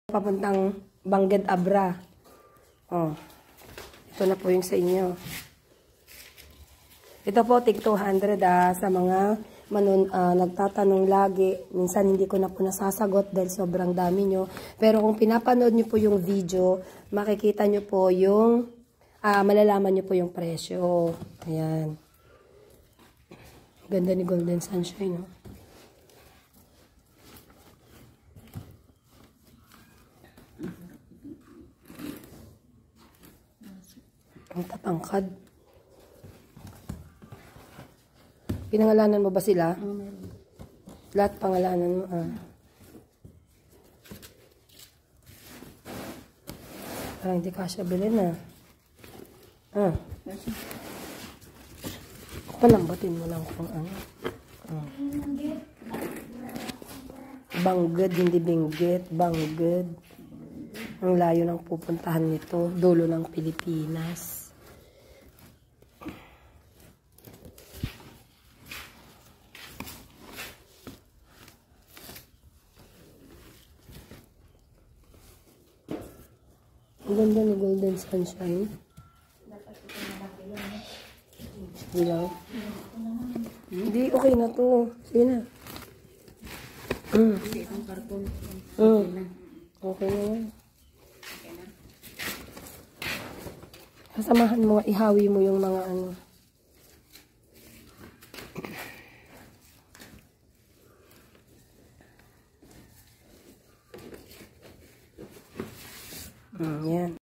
Papuntang Bangged Abra. Oh. Ito na po yung sa inyo. Ito po, tig 200 sa mga nagtatanong lagi. Minsan hindi ko na po nasasagot dahil sobrang dami nyo. Pero kung pinapanood nyo po yung video, makikita nyo po yung, malalaman nyo po yung presyo. Ayan. Ganda ni Golden Sunshine, no? Ang tatangkad. Pinangalanan mo ba sila? Lahat pangalanan mo. Parang hindi kasya bilhin Palambatin mo lang kung ano. Bangged, hindi binggit. Bangged. Ang layo ng pupuntahan nito. Dulo ng Pilipinas. Ang ganda ni Golden Sunshine. Hindi lang. Hindi, okay na to. Sige na. Okay na yan. Kasamahan mo, ihawi mo yung mga ano. Yan.